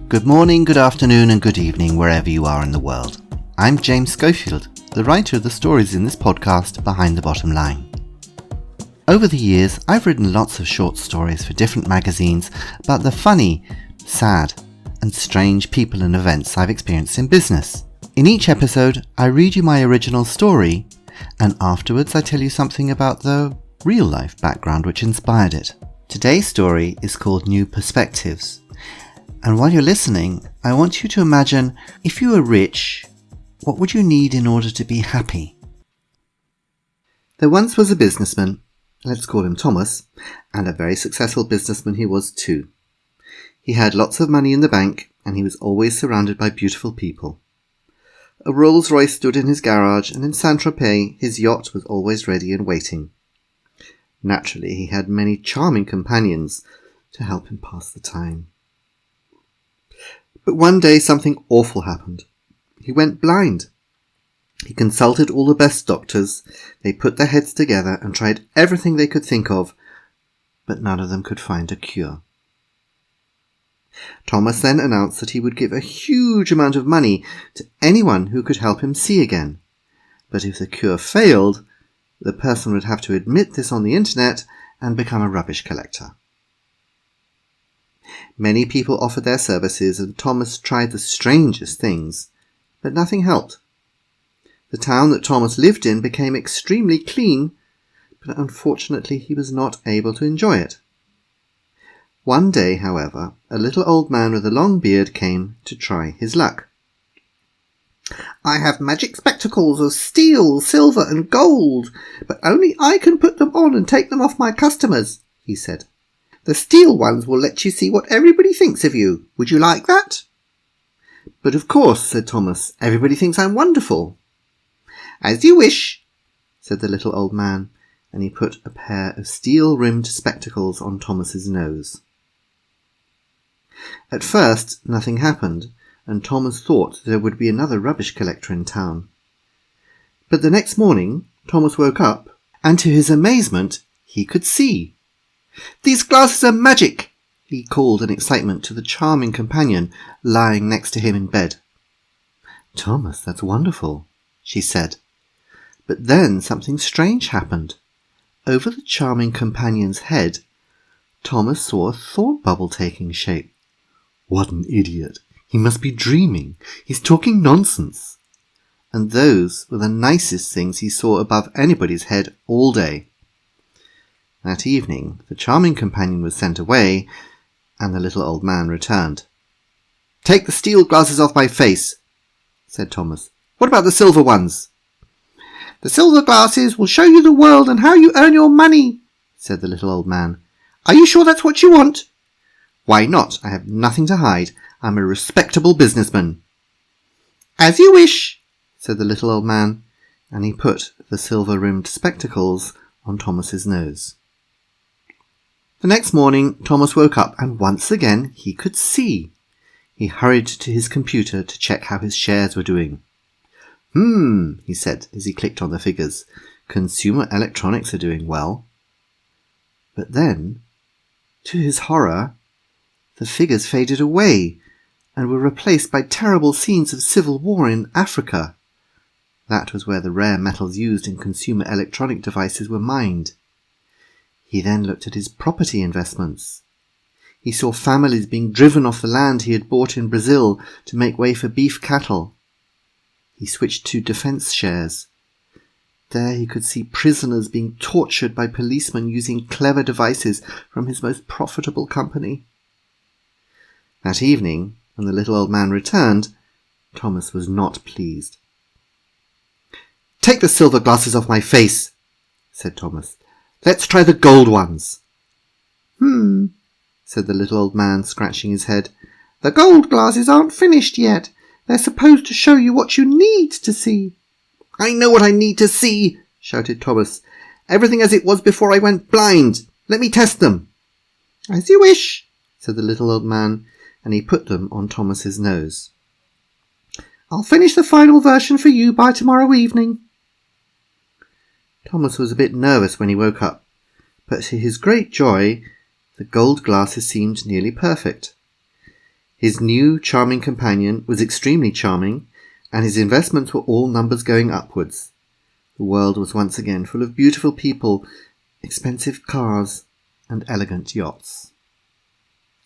Good morning, good afternoon and good evening wherever you are in the world. I'm James Schofield, the writer of the stories in this podcast, Behind the Bottom Line. Over the years, I've written lots of short stories for different magazines about the funny, sad and strange people and events I've experienced in business. In each episode, I read you my original story and afterwards I tell you something about the real-life background which inspired it. Today's story is called New Perspectives. And while you're listening, I want you to imagine if you were rich, what would you need in order to be happy? There once was a businessman, let's call him Thomas, and a very successful businessman he was too. He had lots of money in the bank and he was always surrounded by beautiful people. A Rolls-Royce stood in his garage and in Saint-Tropez his yacht was always ready and waiting. Naturally, he had many charming companions to help him pass the time. But one day something awful happened. He went blind. He consulted all the best doctors. They put their heads together and tried everything they could think of, but none of them could find a cure. Thomas then announced that he would give a huge amount of money to anyone who could help him see again. But if the cure failed, the person would have to admit this on the internet and become a rubbish collector. Many people offered their services and Thomas tried the strangest things, but nothing helped. The town that Thomas lived in became extremely clean, but unfortunately he was not able to enjoy it. One day, however, a little old man with a long beard came to try his luck. "I have magic spectacles of steel, silver and gold, but only I can put them on and take them off my customers," he said. "The steel ones will let you see what everybody thinks of you. Would you like that?" "But of course," said Thomas, "everybody thinks I'm wonderful." "As you wish," said the little old man, and he put a pair of steel-rimmed spectacles on Thomas's nose. At first, nothing happened, and Thomas thought there would be another rubbish collector in town. But the next morning, Thomas woke up, and to his amazement, he could see. "These glasses are magic!" he called in excitement to the charming companion lying next to him in bed. "Thomas, that's wonderful," she said. But then something strange happened. Over the charming companion's head, Thomas saw a thought bubble taking shape. "What an idiot! He must be dreaming. He's talking nonsense." And those were the nicest things he saw above anybody's head all day. That evening, the charming companion was sent away, and the little old man returned. "Take the steel glasses off my face," said Thomas. "What about the silver ones?" "The silver glasses will show you the world and how you earn your money," said the little old man. "Are you sure that's what you want?" "Why not? I have nothing to hide. I'm a respectable businessman." "As you wish," said the little old man, and he put the silver-rimmed spectacles on Thomas's nose. The next morning, Thomas woke up and once again he could see. He hurried to his computer to check how his shares were doing. He said as he clicked on the figures. "Consumer electronics are doing well." But then, to his horror, the figures faded away and were replaced by terrible scenes of civil war in Africa. That was where the rare metals used in consumer electronic devices were mined. He then looked at his property investments. He saw families being driven off the land he had bought in Brazil to make way for beef cattle. He switched to defense shares. There he could see prisoners being tortured by policemen using clever devices from his most profitable company. That evening, when the little old man returned, Thomas was not pleased. "Take the silver glasses off my face," said Thomas. "Let's try the gold ones." Said the little old man, scratching his head. "The gold glasses aren't finished yet. They're supposed to show you what you need to see." "I know what I need to see," shouted Thomas. "Everything as it was before I went blind. Let me test them." "As you wish," said the little old man, and he put them on Thomas's nose. "I'll finish the final version for you by tomorrow evening." Thomas was a bit nervous when he woke up, but to his great joy, the gold glasses seemed nearly perfect. His new charming companion was extremely charming, and his investments were all numbers going upwards. The world was once again full of beautiful people, expensive cars, and elegant yachts.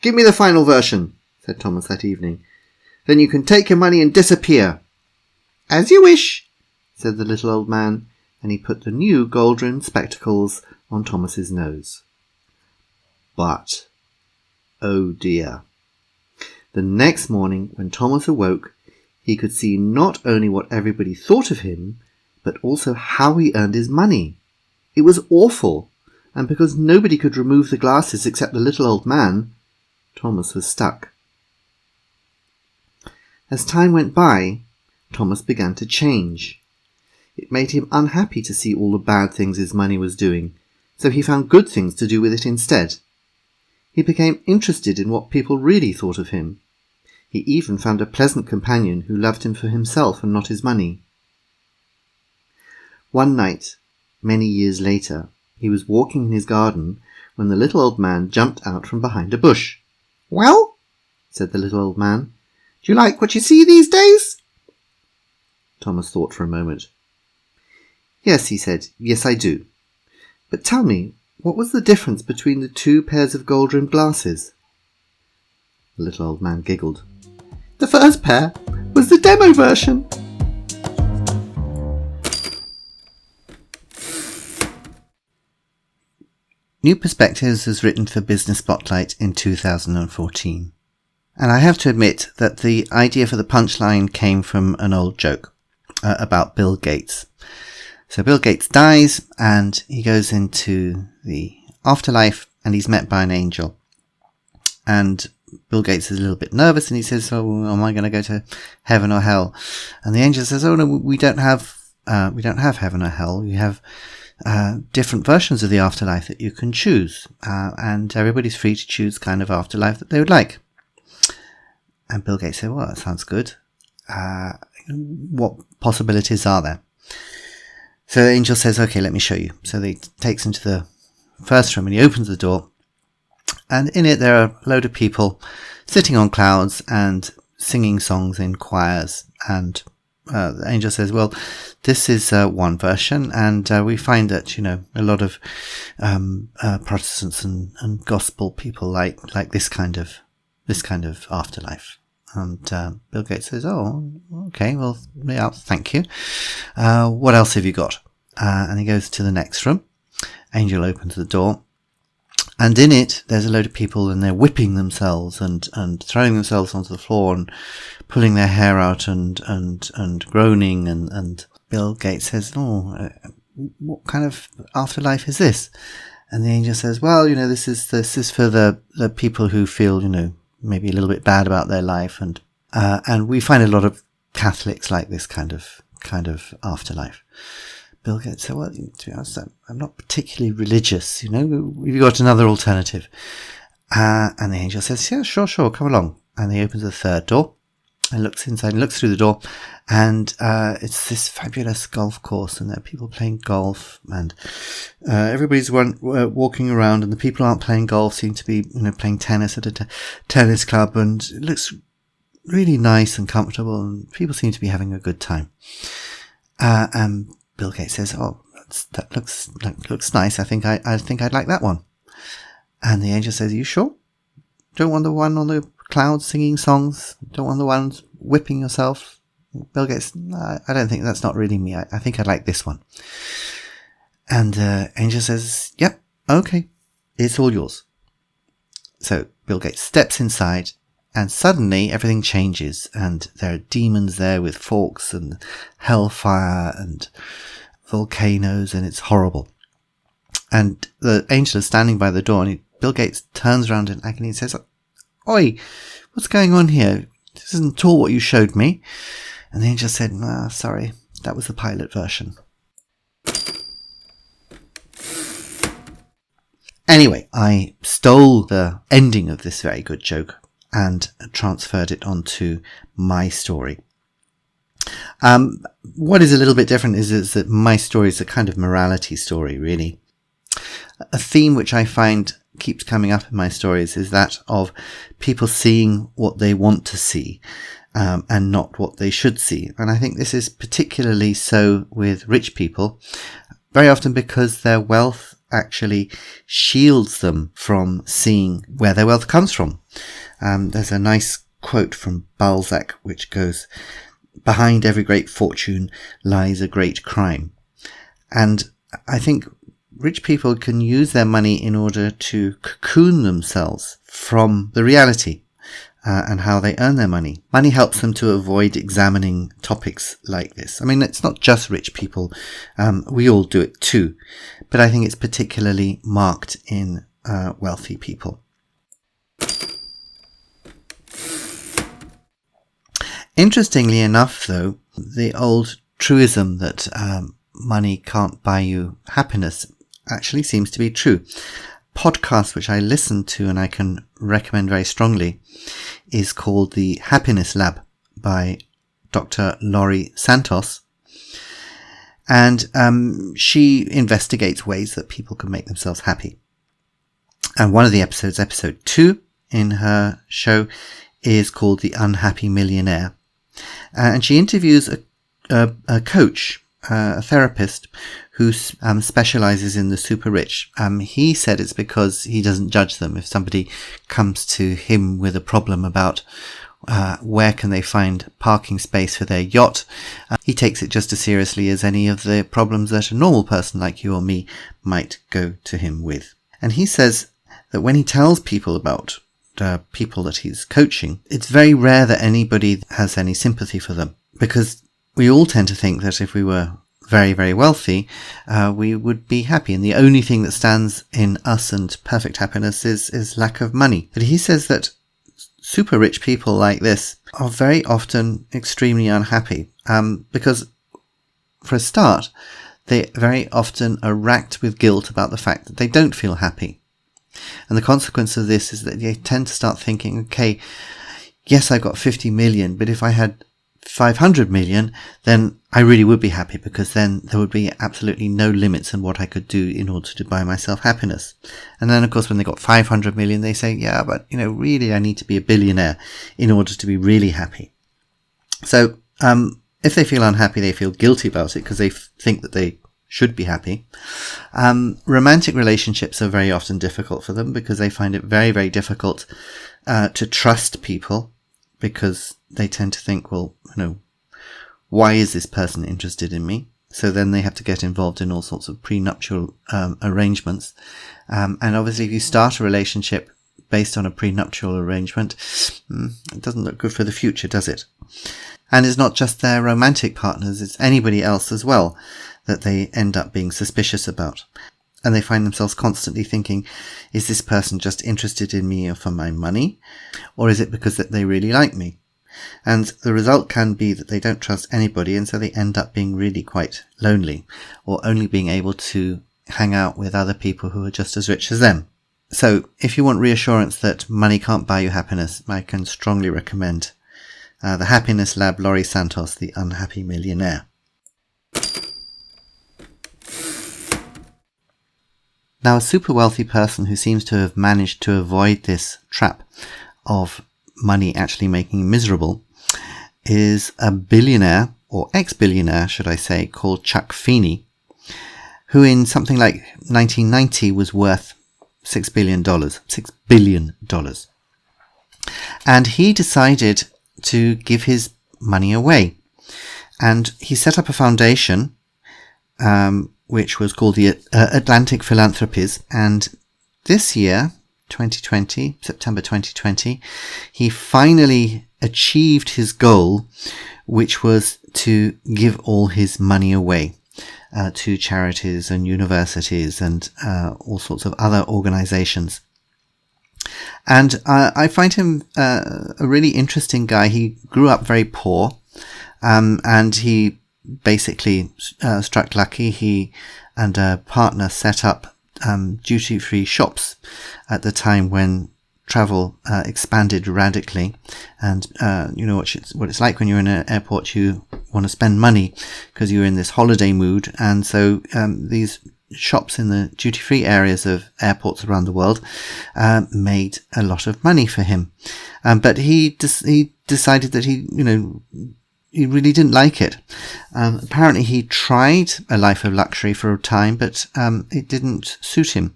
"Give me the final version," said Thomas that evening. "Then you can take your money and disappear." "As you wish," said the little old man, and he put the new gold-rimmed spectacles on Thomas's nose. But, oh dear, the next morning when Thomas awoke, he could see not only what everybody thought of him, but also how he earned his money. It was awful, and because nobody could remove the glasses except the little old man, Thomas was stuck. As time went by, Thomas began to change. It made him unhappy to see all the bad things his money was doing, so he found good things to do with it instead. He became interested in what people really thought of him. He even found a pleasant companion who loved him for himself and not his money. One night, many years later, he was walking in his garden when the little old man jumped out from behind a bush. "Well," said the little old man, "do you like what you see these days?" Thomas thought for a moment. "Yes," he said, "yes, I do. But tell me, what was the difference between the two pairs of gold-rimmed glasses?" The little old man giggled. "The first pair was the demo version." New Perspectives was written for Business Spotlight in 2014. And I have to admit that the idea for the punchline came from an old joke about Bill Gates. So Bill Gates dies and he goes into the afterlife and he's met by an angel. And Bill Gates is a little bit nervous and he says, "Oh, am I going to go to heaven or hell?" And the angel says, "Oh no, we don't have heaven or hell. We have different versions of the afterlife that you can choose, and everybody's free to choose kind of afterlife that they would like." And Bill Gates said, "Well, that sounds good. What possibilities are there?" So the angel says, "Okay, let me show you." So he takes him to the first room and he opens the door, and in it there are a load of people sitting on clouds and singing songs in choirs. And the angel says, "Well, this is one version, and we find that a lot of Protestants and gospel people like this kind of afterlife." And Bill Gates says, "Oh, okay, well, yeah, thank you. What else have you got?" And he goes to the next room. Angel opens the door, and in it there's a load of people, and they're whipping themselves and throwing themselves onto the floor and pulling their hair out and groaning. And Bill Gates says, "Oh, what kind of afterlife is this?" And the angel says, "Well, this is for the people who feel, maybe a little bit bad about their life, and we find a lot of Catholics like this kind of afterlife." Bill Gates said, "Well, to be honest, I'm not particularly religious. We've got another alternative." And the angel says, "Yeah, sure, come along." And he opens the third door and looks inside and looks through the door, and it's this fabulous golf course, and there are people playing golf, and everybody's walking around, and the people who aren't playing golf seem to be playing tennis at a tennis club, and it looks really nice and comfortable, and people seem to be having a good time. And Bill Gates says, "Oh, that looks nice. I think I'd like that one." And the angel says, "Are you sure? Don't want the one on the clouds singing songs? Don't want the ones whipping yourself?" Bill Gates, "I don't think that's not really me. I think I'd like this one." And the angel says, "Yep, okay, it's all yours." So Bill Gates steps inside, and suddenly everything changes, and there are demons there with forks and hellfire and volcanoes, and it's horrible. And the angel is standing by the door, and Bill Gates turns around in agony and says, "Oi, what's going on here? This isn't at all what you showed me." And the angel said, "Sorry, that was the pilot version." Anyway, I stole the ending of this very good joke and transferred it onto my story. What is a little bit different is that my story is a kind of morality story, really. A theme which I find keeps coming up in my stories is that of people seeing what they want to see, and not what they should see. And I think this is particularly so with rich people, very often because their wealth actually shields them from seeing where their wealth comes from. There's a nice quote from Balzac which goes, "Behind every great fortune lies a great crime." And I think rich people can use their money in order to cocoon themselves from the reality and how they earn their money. Money helps them to avoid examining topics like this. I mean, it's not just rich people. We all do it too. But I think it's particularly marked in wealthy people. Interestingly enough, though, the old truism that money can't buy you happiness actually seems to be true. Podcast which I listen to and I can recommend very strongly is called The Happiness Lab by Dr. Laurie Santos. And she investigates ways that people can make themselves happy. And one of the episodes, episode 2 in her show, is called The Unhappy Millionaire. And she interviews a coach, a therapist who specializes in the super rich. He said it's because he doesn't judge them. If somebody comes to him with a problem about where can they find parking space for their yacht, he takes it just as seriously as any of the problems that a normal person like you or me might go to him with. And he says that when he tells people about people that he's coaching, it's very rare that anybody has any sympathy for them, because we all tend to think that if we were very, very wealthy, we would be happy. And the only thing that stands in us and perfect happiness is lack of money. But he says that super rich people like this are very often extremely unhappy, because for a start, they very often are racked with guilt about the fact that they don't feel happy. And the consequence of this is that they tend to start thinking, okay, yes, I got 50 million, but if I had 500 million, then I really would be happy, because then there would be absolutely no limits on what I could do in order to buy myself happiness. And then, of course, when they got 500 million, they say, yeah, but, really I need to be a billionaire in order to be really happy. So, if they feel unhappy, they feel guilty about it because they think that they should be happy. Romantic relationships are very often difficult for them because they find it very, very difficult to trust people, because they tend to think, well, why is this person interested in me? So then they have to get involved in all sorts of prenuptial arrangements. And obviously if you start a relationship based on a prenuptial arrangement, it doesn't look good for the future, does it? And it's not just their romantic partners, it's anybody else as well that they end up being suspicious about. And they find themselves constantly thinking, is this person just interested in me for my money? Or is it because that they really like me? And the result can be that they don't trust anybody, and so they end up being really quite lonely, or only being able to hang out with other people who are just as rich as them. So if you want reassurance that money can't buy you happiness, I can strongly recommend The Happiness Lab, Laurie Santos, The Unhappy Millionaire. Now, a super wealthy person who seems to have managed to avoid this trap of money actually making him miserable is a billionaire, or ex-billionaire, should I say, called Chuck Feeney, who in something like 1990 was worth $6 billion. $6 billion. And he decided to give his money away. And he set up a foundation, which was called the Atlantic Philanthropies. And this year, 2020, September 2020, he finally achieved his goal, which was to give all his money away to charities and universities and all sorts of other organizations. And I find him a really interesting guy. He grew up very poor, and he basically struck lucky. He and a partner set up duty-free shops at the time when travel expanded radically. And you know what it's like when you're in an airport. You want to spend money because you're in this holiday mood, and so these shops in the duty-free areas of airports around the world made a lot of money for him. But he decided that he really didn't like it. Apparently he tried a life of luxury for a time, but it didn't suit him.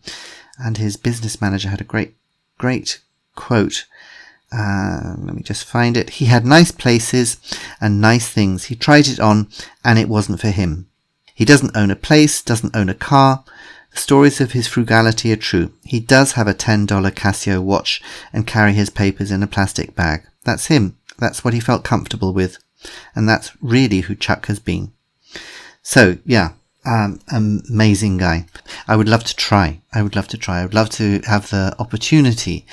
And his business manager had a great quote. Let me just find it. He had nice places and nice things. He tried it on and it wasn't for him. He doesn't own a place, doesn't own a car. The stories of his frugality are true. He does have a $10 Casio watch and carry his papers in a plastic bag. That's him. That's what he felt comfortable with. And that's really who Chuck has been. So, yeah, amazing guy. I would love to try. I would love to have the opportunity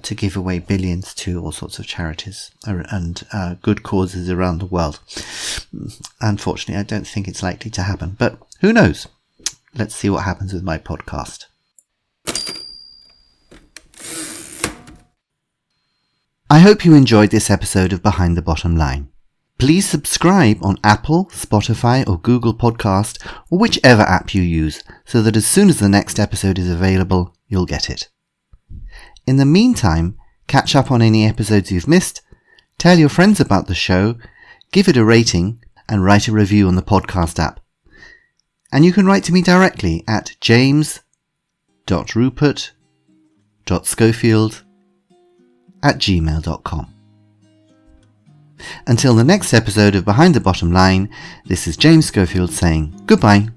to give away billions to all sorts of charities and good causes around the world. Unfortunately, I don't think it's likely to happen, but who knows? Let's see what happens with my podcast. I hope you enjoyed this episode of Behind the Bottom Line. Please subscribe on Apple, Spotify or Google Podcast or whichever app you use so that as soon as the next episode is available, you'll get it. In the meantime, catch up on any episodes you've missed, tell your friends about the show, give it a rating and write a review on the podcast app. And you can write to me directly at james.rupert.schofield@gmail.com. Until the next episode of Behind the Bottom Line, this is James Schofield saying goodbye.